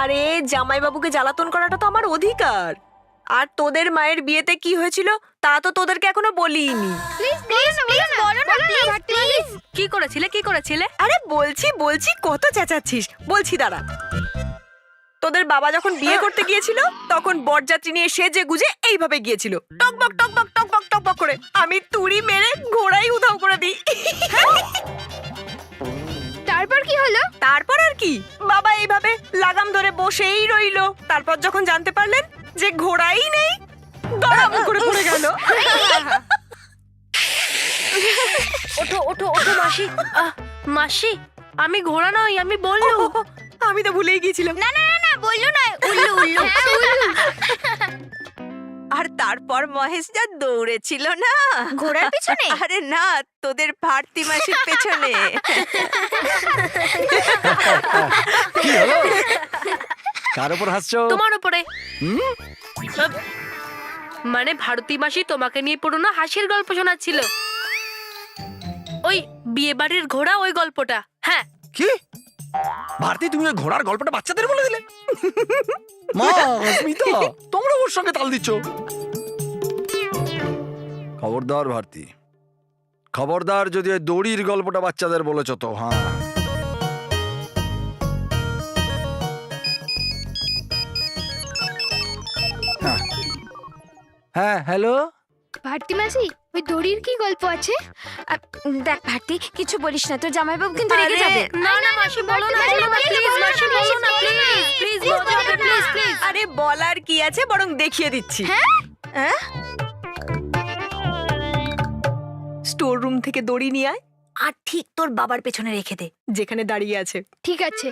আরে জামাইবাবুকে জ্বালাতন করাটা তো আমার অধিকার। আর তোদের মায়ের বিয়েতে কি হয়েছিল তা তো তোদেরকে এখনো বলিনি। কি করেছিলে? আরে বলছি কত চেঁচাচ্ছিস, বলছি দাঁড়া। তোদের বাবা যখন বিয়ে করতে গিয়েছিল তখন বরযাত্রী নিয়ে সেজে গুজে এইভাবে গিয়েছিল, টকবক টকবক টকবক টকবক করে। আমি তুড়ি মেরে ঘোড়াই উধাও করে দিই। তারপর কি হলো? তারপর আর কি, বাবা এইভাবে লাগাম ধরে বসেই রইলো। তারপর যখন জানতে পারলেন যে ঘোড়াই নেই, দড়াম করে পড়ে গেল। ওঠো ওঠো ওঠো মাসি। মাসি, আমি ঘোড়া নই, আমি বললু। আমি তো ভুলেই গিয়েছিলাম। না না না না, বললু নয়, উল্লু উল্লু। আর তারপর মহেশ যা দৌড়েছিল না ঘোড়ার পিছনে? আরে না, তোদের ভারতী মাসির পেছনে। কি হলো? কার উপর হাসছো? তোমার উপরে। হুম? মানে ভারতী মাসি তোমাকে নিয়ে পুরনো হাসির গল্প শোনাচ্ছিল। ওই বিয়ে বাড়ির ঘোড়া, ওই গল্পটা। হ্যাঁ। কি ভারতী, তুমি ওই ঘোড়ার গল্পটা বাচ্চাদের বলে দিলে? মা, স্মিতা, তোমরা ওর সঙ্গে তাল দিচ্ছ। খবরদার ভারতী, খবরদার যদি ওই দড়ির গল্পটা বাচ্চাদের বলেছ তো। হ্যাঁ, হ্যাঁ, হ্যালো। ভারতী মাসি, ওই দড়ির কি গল্প আছে? দেখ ভারতী, কিছু বলিস না, তোর জামাইবাবু কিন্তু রেগে যাবে। না না মাসি, বলো না, বলো না, প্লিজ মাসি, বলো না, প্লিজ প্লিজ, প্লিজ প্লিজ। আরে বলার কি আছে, বরং দেখিয়ে দিচ্ছি। হ্যাঁ? স্টোর রুম থেকে দড়ি নিয়ে আয় আর ঠিক তোর বাবার পেছনে রেখে দে, যেখানে দাঁড়িয়ে আছে। ঠিক আছে।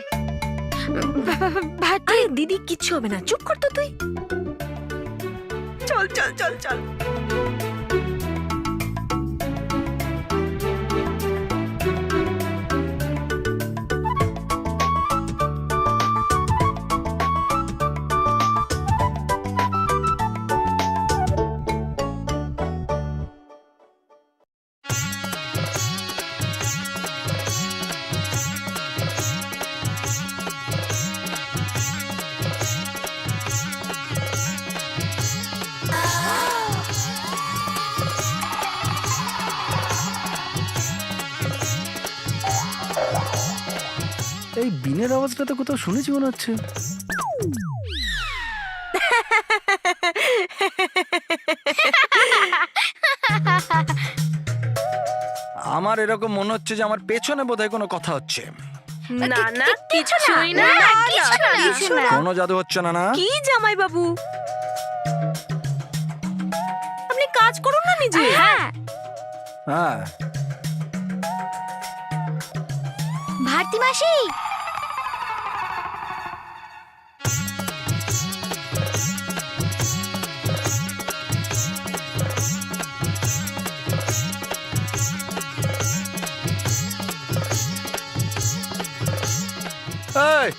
ভারতী, আরে দিদি, কিচ্ছু হবে না, চুপ কর তো তুই। চল চল চল চল। এই বিনের আওয়াজটা তো কোথাও শুনেছি মনে হচ্ছে। আমার এরকম মনে হচ্ছে যে আমার পেছনে বোধহয় কোনো কথা হচ্ছে। না না, কিছুই না। কিছু না। কোনো জাদু হচ্ছে না? না, কি জামাইবাবু, আপনি কাজ করুন না নিজে। হ্যাঁ, হ্যাঁ, ভারতী মাসি, এই,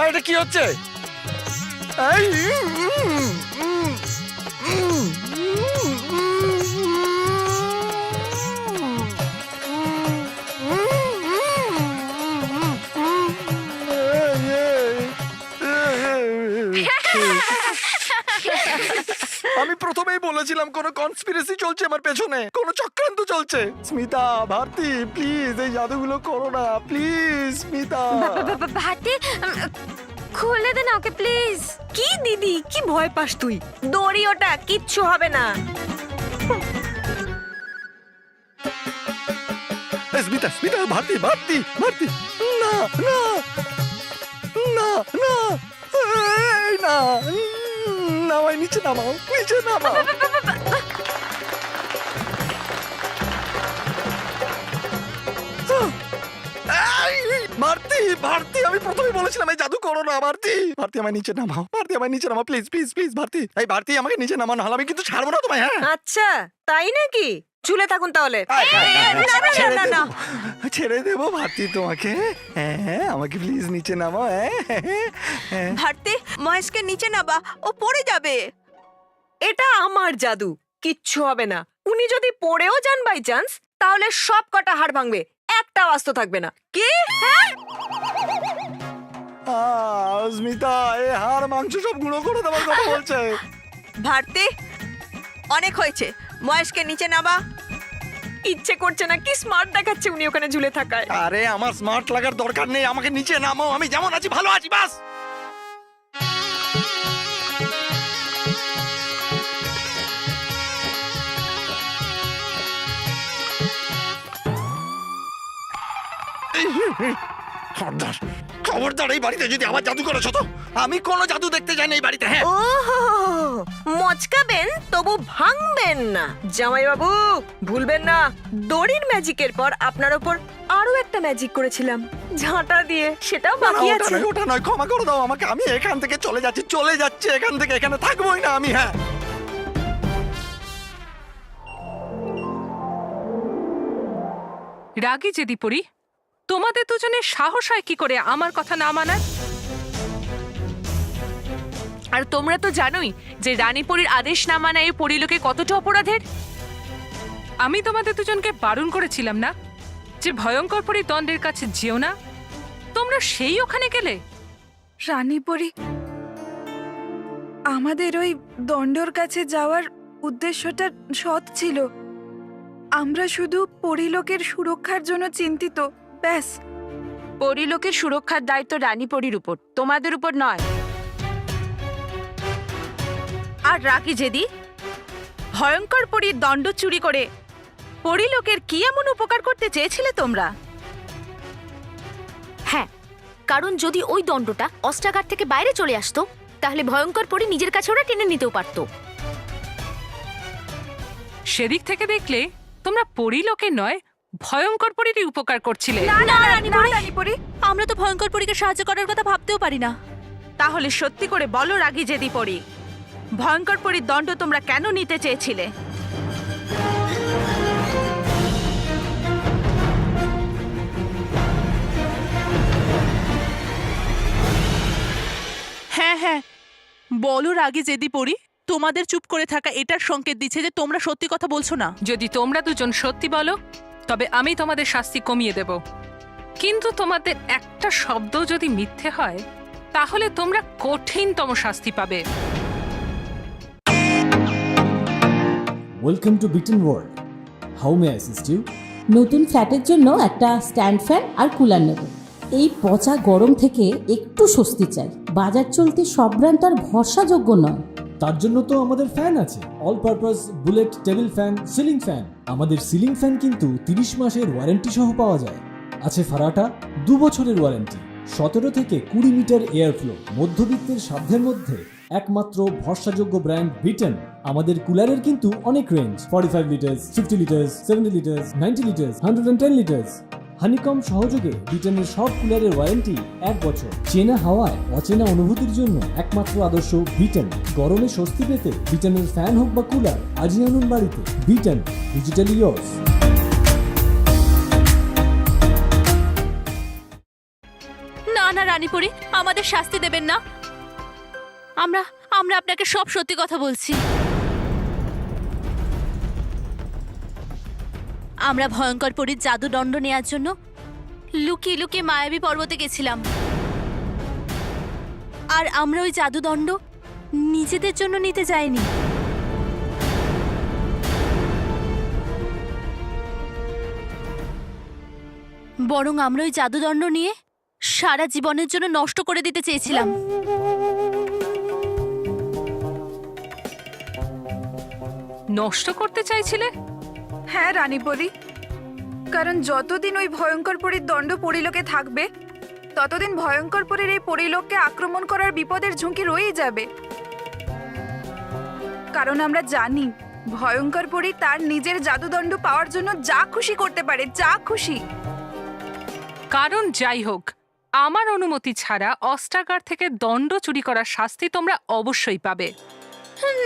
এটা কি হচ্ছে? এই, আমি প্রথমেই বলেছিলাম কোনো কনস্পিরেসি চলছে আমার পেছনে, কোনো চক্রান্ত চলছে। স্মিতা, ভারতী, প্লিজ এই জাদুগুলো করো না, প্লিজ। স্মিতা, ভারতী, খুলে দে না ওকে প্লিজ। কি দিদি, কি ভয় পাস তুই? দড়ি ওটা, কিচ্ছু হবে না। স্মিতা, স্মিতা, ভারতী, ভারতী, ভারতী, না না না না, এই না, নামাই, নিচে নামাও, নিচে নামাও। ভারতী, ভারতী, আমি প্রথমে বলেছিলাম এই জাদু করো না। ভারতী, ভারতী, আমায় নিচে নামাও, ভারতী, আমায় নিচে নামাও, প্লিজ প্লিজ প্লিজ। ভারতী, এই ভারতী, আমাকে নিচে নামাও, নাহলে আমি কিন্তু ছাড়বো না তোমায়। হ্যাঁ, আচ্ছা তাই নাকি, চুলে থাকুন তাহলে। ছেড়ে না, না, দেবো, ছেড়ে দেবো ভারতী তোমাকে। হ্যাঁ, আমাকে প্লিজ নিচে নামাও। হ্যাঁ, ভারতী, মহেশকে নিচে নাবা, ও পড়ে যাবে। এটা আমার জাদু, কিচ্ছু হবে না। উনি যদি পড়েও যান বাই চান্স, তাহলে সব কটা হাড় ভাঙবে, একটা আস্ত থাকবে না। কি? স্মিতা এ হাড় মাংস সব গুঁড়ো করে দেওয়ার কথা বলছে। ভারতী অনেক হয়েছে, মহেশকে নিচে নামা। ইচ্ছে করছে না, কি স্মার্ট দেখাচ্ছে উনি ওখানে ঝুলে থাকায়। আরে আমার স্মার্ট লাগার দরকার নেই, আমাকে নিচে নামো, আমি যেমন আছি ভালো আছি বাস। খবরদার খবরদার, এই বাড়িতে যদি আবার জাদু করেছো তো আমি কোনো জাদু দেখতে যাই না এই বাড়িতে। হ্যাঁ ওহো, মচকাবেন তবু ভাঙবেন না জামাইবাবু, ভুলবেন না দড়ির ম্যাজিকের পর আপনার ওপর আরো একটা ম্যাজিক করেছিলাম ঝাঁটা দিয়ে, সেটাও বাকি ওটা আছে। নয়, ওটা নয়, ক্ষমা করে দাও আমাকে, আমি এখান থেকে চলে যাচ্ছি এখান থেকে, এখানে থাকবোই না আমি। হ্যাঁ রাগী জেদি পড়ি, তোমাদের দুজনের সাহস হয় কি করে আমার কথা না মানার? আর তোমরা তো জানোই যে রানীপরীর আদেশ না মানা এই পরিলোকে কতটা অপরাধের। আমি তোমাদের দুজনকে বারণ করেছিলাম না যে ভয়ঙ্কর পরী দণ্ডের কাছে যেও না, তোমরা সেই ওখানে গেলে। রানীপরি, আমাদের ওই দণ্ডর কাছে যাওয়ার উদ্দেশ্যটা সৎ ছিল। আমরা শুধু পরিলোকের সুরক্ষার জন্য চিন্তিত, ব্যাস। পরিলোকের সুরক্ষার দায়িত্ব রানীপরির উপর, তোমাদের উপর নয়। আর রাগী জেদি, ভয়ঙ্কর পরীর দণ্ড চুরি করে পরিলোকের কি এমন উপকার করতে চেয়েছিলে তোমরা? হ্যাঁ, কারণ যদি ওই দণ্ডটা অস্ত্রাগার থেকে বাইরে চলে আসতো তাহলে ভয়ঙ্কর পরী নিজের কাছে ওরা টেনে নিতেও পারতো। সেদিক থেকে দেখলে তোমরা পরিলোকে নয় ভয়ঙ্কর পরীরই উপকার করছিলে। রানীপরি, আমরা তো ভয়ঙ্কর পরীকে সাহায্য করার কথা ভাবতেও পারি না। তাহলে সত্যি করে বলো রাগী জেদি পরী, ভয়ঙ্কর পরীর দণ্ড তোমরা কেন নিতে চেয়েছিলে? হ্যাঁ হ্যাঁ বলো রাগী জেদি পড়ি, তোমাদের চুপ করে থাকা এটার সংকেত দিচ্ছে যে তোমরা সত্যি কথা বলছো না। যদি তোমরা দুজন সত্যি বলো তবে আমি তোমাদের শাস্তি কমিয়ে দেব, কিন্তু তোমাদের একটা শব্দ যদি মিথ্যে হয় তাহলে তোমরা কঠিনতম শাস্তি পাবে। Welcome to bitten world, how may I assist you? নতুন ফ্ল্যাটের জন্য একটা স্ট্যান্ড ফ্যান আর কুলার নেব। এই পচা গরম থেকে একটু স্বস্তি চাই। বাজার চলতে সব ব্র্যান্ড আর ভরসাযোগ্য নয়। তার জন্য তো আমাদের ফ্যান আছে, all purpose bullet table fan, ceiling fan. আমাদের সিলিং ফ্যান কিন্তু 30 মাসের ওয়ারেন্টি সহ পাওয়া যায়। আছে ফারাটা 2 বছরের ওয়ারেন্টি, 17 থেকে 20 মিটার এয়ার ফ্লো, মধ্যবিত্তের সাধ্যের মধ্যে একমাত্র ভরসাযোগ্য ব্র্যান্ড বিটেন। আমাদের কুলারের কিন্তু অনেক range, 45 litres, 50 litres, 70 litres, 90 litres, 110 litres. Honeycomb সহযোগে বিটেনের সব কুলারের ওয়ারেন্টি 1 বছর। চেনা হাওয়ায় অচেনা অনুভূতির জন্য একমাত্র আদর্শ বিটেন। গরমে স্বস্তি পেতে বিটেনের ফ্যান হোক বা কুলার আজই আনুন বাড়িতে। Beaten, digitally yours. না না রানীপরি, আমাদের শাস্তি দেবেন না। আমরা আমরা আপনাকে সব সত্যি কথা বলছি। আমরা ভয়ঙ্কর পরীর জাদুদণ্ড নেয়ার জন্য লুকিয়ে লুকিয়ে মায়াবী পর্বতে গেছিলাম, আর আমরা ওই জাদুদণ্ড নিজেদের জন্য নিতে যাইনি। বরং আমরা ওই জাদুদণ্ড নিয়ে সারা জীবনের জন্য নষ্ট করে দিতে চেয়েছিলাম। নষ্ট করতে চাইছিলে? হ্যাঁ রানীপরি, কারণ যতদিন ওই ভয়ঙ্কর পরীর দণ্ড পরিলোকে থাকবে ততদিন ভয়ঙ্কর পরীর এই পরিলোককে আক্রমণ করার বিপদের ঝুঁকি রয়েই যাবে। কারণ আমরা জানি ভয়ঙ্কর পরী তার নিজের জাদুদণ্ড পাওয়ার জন্য যা খুশি করতে পারে, যা খুশি। কারণ যাই হোক, আমার অনুমতি ছাড়া অস্ত্রাগার থেকে দণ্ড চুরি করার শাস্তি তোমরা অবশ্যই পাবে।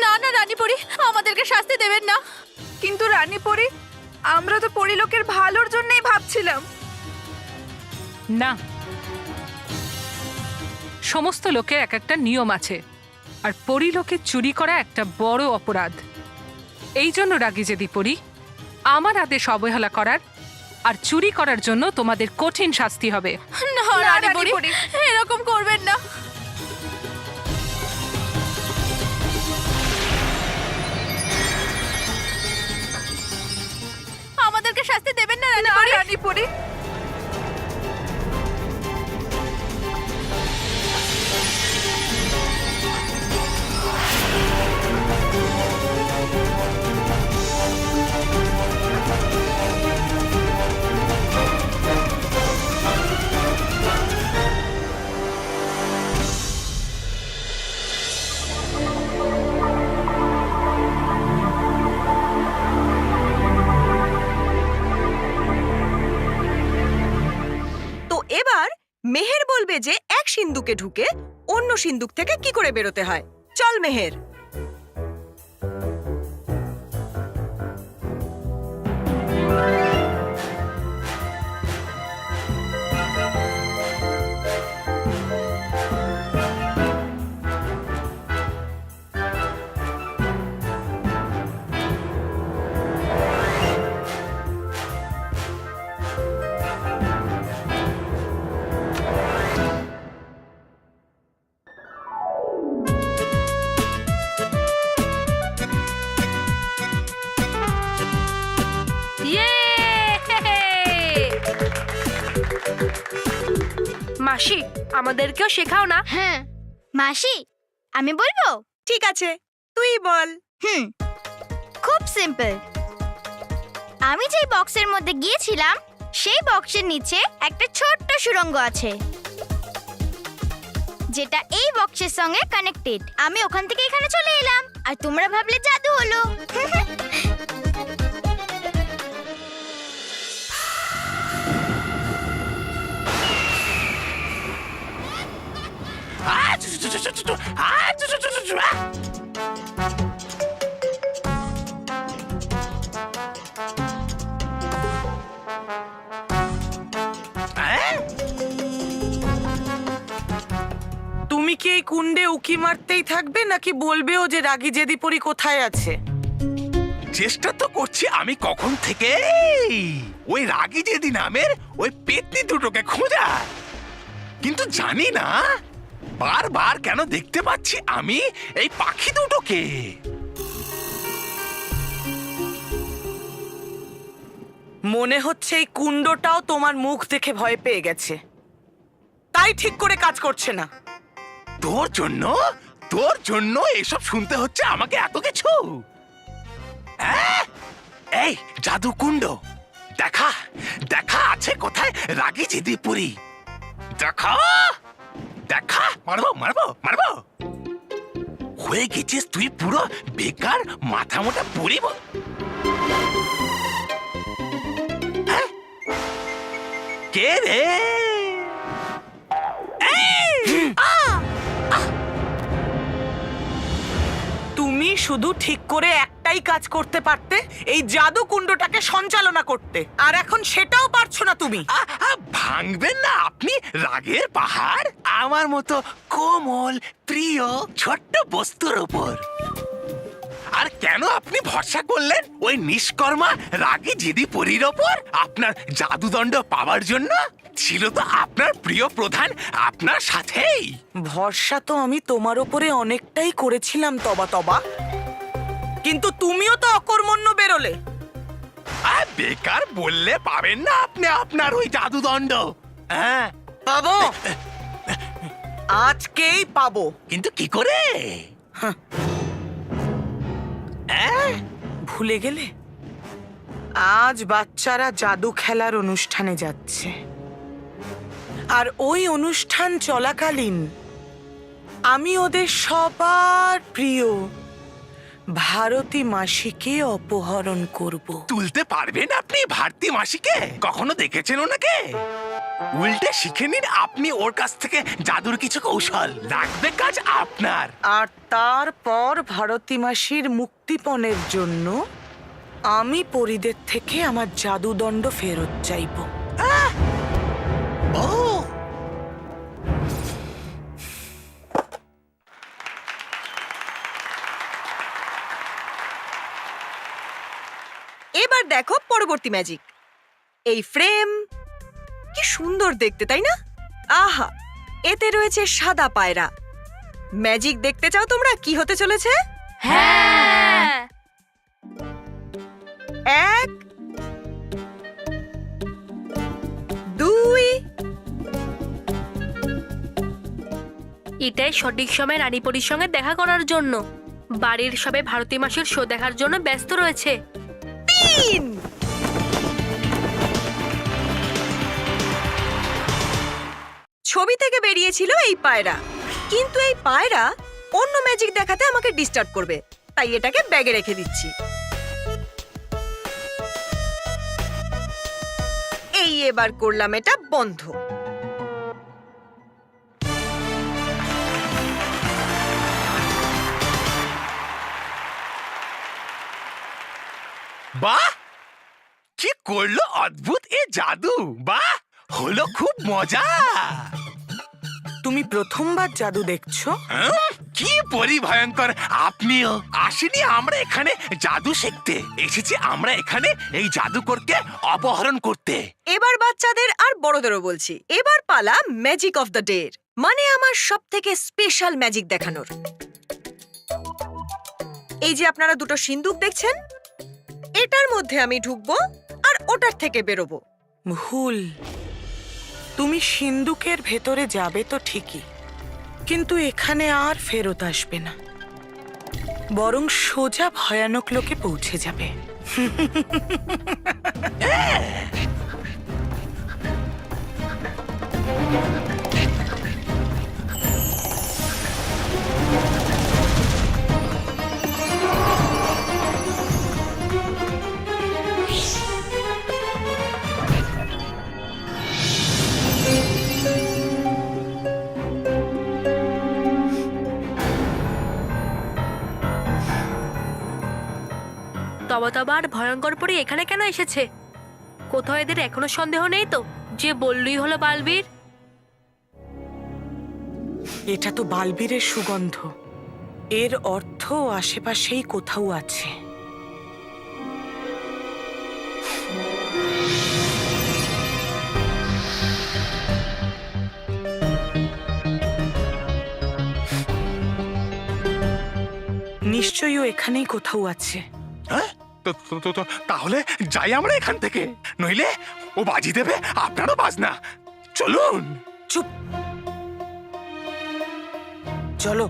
না না রানীপরি, আমাদেরকে শাস্তি দেবেন না। কিন্তু রানীপরি, আমরা তো পরিলোকের ভালোর জন্যই ভাবছিলাম। না, সমস্ত লোকের এক একটা নিয়ম আছে, আর পরিলোকে চুরি করা একটা বড় অপরাধ। এই জন্য রাগী জেদি পড়ি, আমার আদেশ অবহেলা করার আর চুরি করার জন্য তোমাদের কঠিন শাস্তি হবে। না রানীপরি, এরকম করবেন না। আমাদেরকে শাস্তি দেবেন না রানীপরি। তো এবার মেহের বলবে যে এক সিন্দুকে ঢুকে অন্য সিন্দুক থেকে কি করে বেরোতে হয়। চল মেহের। মাসি, আমাদেরকেও শেখাও না। হ্যাঁ মাসি, আমি বলবো? ঠিক আছে, তুই বল। খুব সিম্পল। আমি যেই বক্সের মধ্যে গিয়েছিলাম সেই বক্সের নিচে একটা ছোট্ট সুড়ঙ্গ আছে, যেটা এই বক্সের সঙ্গে কানেক্টেড। আমি ওখান থেকে এখানে চলে এলাম, আর তোমরা ভাবলে জাদু হলো। তুমি কি এই কুণ্ডে উকি মারতেই থাকবে নাকি বলবেও যে রাগী জেদি পরি কোথায় আছে? চেষ্টা তো করছি আমি কখন থেকে ওই রাগী জেদি নামের ওই পেতনি দুটোকে খোঁজা, কিন্তু জানি না বারবার কেন দেখতে পাচ্ছি আমি এই পাখি দুটোকে। মনে হচ্ছে এই কুণ্ডটাও তোমার মুখ দেখে ভয় পেয়ে গেছে, তাই ঠিক করে কাজ করছে না। তোর জন্য এসব শুনতে হচ্ছে আমাকে এত কিছু? এই জাদু কুণ্ড, দেখা দেখা আছে কোথায় রাগী জেদি পরি? দেখা দেখা, মারবো মারবো মারবো। হয়ে গেছিস তুই পুরো বেকার মাথা মোটা পরিব। কে রে? তুমি শুধু ঠিক করে একটাই কাজ করতে পারতে, এই জাদু কুণ্ডটাকে সঞ্চালনা করতে, আর এখন সেটাও পারছো না তুমি। ভাঙবেন না আপনি রাগের পাহাড় আমার মতো কোমল প্রিয় ছোট্ট বস্তুর উপর। আর কেন আপনি ভরসা করলেন ওই নিষ্কর্মা রাগী জেদি পরীর ওপর আপনার জাদুদণ্ড পাওয়ার জন্য? ছিল তো আপনার প্রিয় প্রধান আপনার সাথেই। ভরসা তো আমি তোমার উপরে অনেকটাই করেছিলাম তবা, কিন্তু তুমিও তো অকর্মণ্য বেরোলে। বেকার বললে পাবেন না আপনি আপনার ওই জাদুদণ্ড। হ্যাঁ পাবো, আজকেই পাবো। কিন্তু কি করে? ভুলে গেলে আজ বাচ্চারা জাদু খেলার অনুষ্ঠানে যাচ্ছে, আর ওই অনুষ্ঠান চলাকালীন আমি ওদের সবার প্রিয় ভারতী মাসিকে অপহরণ করব। তুলতে পারবেন আপনি ভারতী মাসিকে? কখনো দেখেছেন ওনাকে? উল্টে শিখে নিন আপনি ওর কাছ থেকে জাদুর কিছু কৌশল, লাগবে কাজ আপনার। আর তারপর ভারতী মাসির মুক্তিপণের জন্য আমি পরিদের থেকে আমার জাদুদণ্ড ফেরত চাইব। ও এবার দেখো পরবর্তী ম্যাজিক। এই ফ্রেম কি সুন্দর দেখতে, তাই না? আহা, এতে রয়েছে সাদা পায়রা। ম্যাজিক দেখতে চাও তোমরা কি হতে চলেছে? হ্যাঁ। 1 2 এটাই সঠিক সময় রানীপরির সঙ্গে দেখা করার জন্য। বাড়ির সবাই ভারতী মাসের শো দেখার জন্য ব্যস্ত রয়েছে। 3 ছবি থেকে বেরিয়েছিল এই পায়রা, কিন্তু এই পায়রা অন্য ম্যাজিক দেখাতে আমাকে ডিস্টার্ব করবে, তাই এটাকে ব্যাগে রেখে দিচ্ছি। এই এবার করলাম এটা বন্ধ। বাহ, কি করলো অদ্ভুত এ জাদু! বাহ, হলো খুব মজা। তুমি প্রথমবার জাদু দেখছো? কি পরিভয়ঙ্কর! আপনিও আসেনি আমরা এখানে জাদু শিখতে, এসেছি আমরা এখানে এই জাদুকরকে অপহরণ করতে। এবার বাচ্চাদের আর বড়দেরও বলছি, এবার পালা ম্যাজিক অফ দ্য ডে, মানে আমার সব থেকে স্পেশাল ম্যাজিক দেখানোর। এই যে আপনারা দুটো সিন্দুক দেখছেন, এটার মধ্যে আমি ঢুকবো আর ওটার থেকে বেরোবো। ভুল। তুমি সিন্দুকের ভেতরে যাবে তো ঠিকই, কিন্তু এখানে আর ফেরত আসবে না, বরং সোজা ভয়ানক লোকে পৌঁছে যাবে। তবা আর ভয়ঙ্কর পরি এখানে কেন এসেছে? কোথাও এদের এখনো সন্দেহ নেই তো যে বললই হলো বালবীর? এটা তো বালবীরের সুগন্ধ, এর অর্থ আশেপাশেই কোথাও আছে। নিশ্চয়ই ও এখানেই কোথাও আছে। হ্যাঁ, তাহলে যাই আমরা এখান থেকে, নইলে ও বাজি দেবে আপনারও বাজনা। চলুন। চুপ, চলো।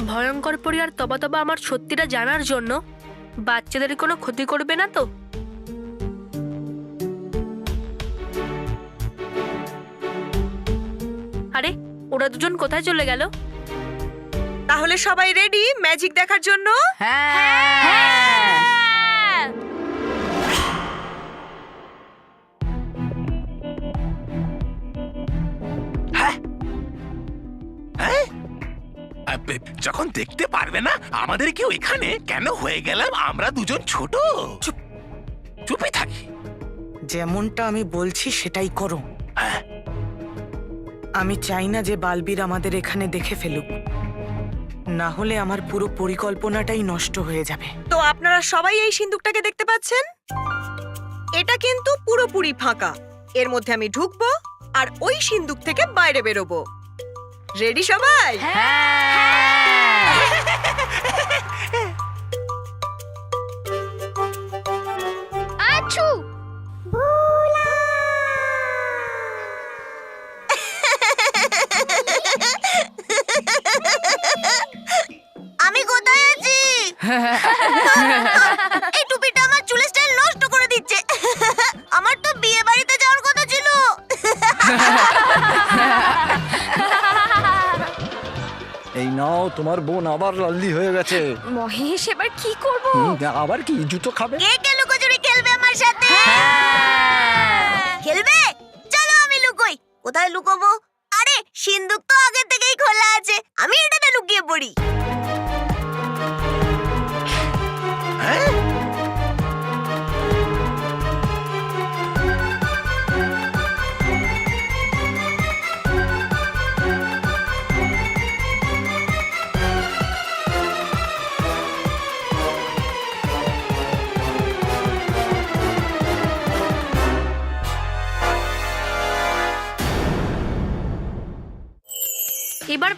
ভয়ঙ্কর পরি আর তবা আমার সত্যিটা জানার জন্য বাচ্চাদের কোনো ক্ষতি করবে না তো? আরে, ওরা দুজন কোথায় চলে গেল? তাহলে সবাই রেডি ম্যাজিক দেখার জন্য? যখন দেখতে পারবে না আমাদের কেউ এখানে, কেন হয়ে গেলাম আমরা দুজন ছোট? চুপ, চুপে থাকি। যেমনটা আমি বলছি সেটাই করো। আমি চাই না যে বালবীর আমাদের এখানে দেখে ফেলুক, না হলে আমার পুরো পরিকল্পনাটাই নষ্ট হয়ে যাবে। তো আপনারা সবাই এই সিন্দুকটাকে দেখতে পাচ্ছেন? এটা কিন্তু পুরোপুরি ফাঁকা, এর মধ্যে আমি ঢুকবো আর ওই সিন্দুক থেকে বাইরে বেরোবো। রেডি সবাই? আছু! আমি কোথায় আছি? এই টুপিটা আমার চুলের স্টাইল নষ্ট করে দিচ্ছে। আমার তো বিয়ে বাড়িতে যাওয়ার কথা ছিল। এই নাও, তোমার বোন আবার লাল্লি হয়ে গেছে। মহেশ, এবার কি করব? আবার কি জুতো খাবে? কে কে লুকোচুরি খেলবে আমার সাথে? খেলবে? চলো আমি লুকোই। কোথায় লুকোবো? আরে, সিন্দুক তো আগে থেকেই খোলা আছে, আমি এটাতে লুকিয়ে পড়ি।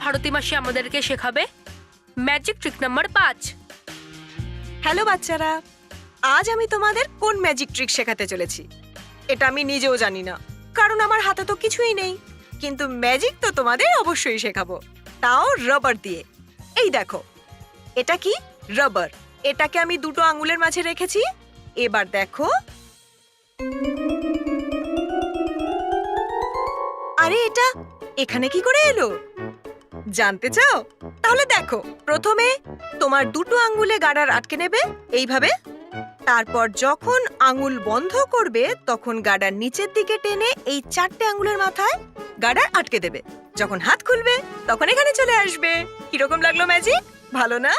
ভারতী মাসি আমাদেরকে শেখাবে ম্যাজিক ট্রিক নাম্বার 5। হ্যালো বাচ্চারা, আজ আমি তোমাদের কোন ম্যাজিক ট্রিক শেখাতে চলেছি এটা আমি নিজেও জানি না, কারণ আমার হাতে তো কিছুই নেই। কিন্তু ম্যাজিক তো তোমাদের অবশ্যই শেখাবো, তাও রাবার দিয়ে। এই দেখো, এটা কি? রাবার। এটাকে আমি দুটো আঙ্গুলের মাঝে রেখেছি। এবার দেখো, আরে এটা এখানে কি করে এলো? জানতে চাও? তাহলে দেখো, প্রথমে তোমার দুটো আঙ্গুলে গার্ডার আটকে নেবে এইভাবে। তারপর যখন আঙ্গুল বন্ধ করবে তখন গার্ডার নিচের দিকে টেনে এই 4টে আঙ্গুলের মাথায় গার্ডার আটকে দেবে। যখন হাত খুলবে তখন এখানে চলে আসবে। কিরকম লাগলো ম্যাজিক? ভালো না?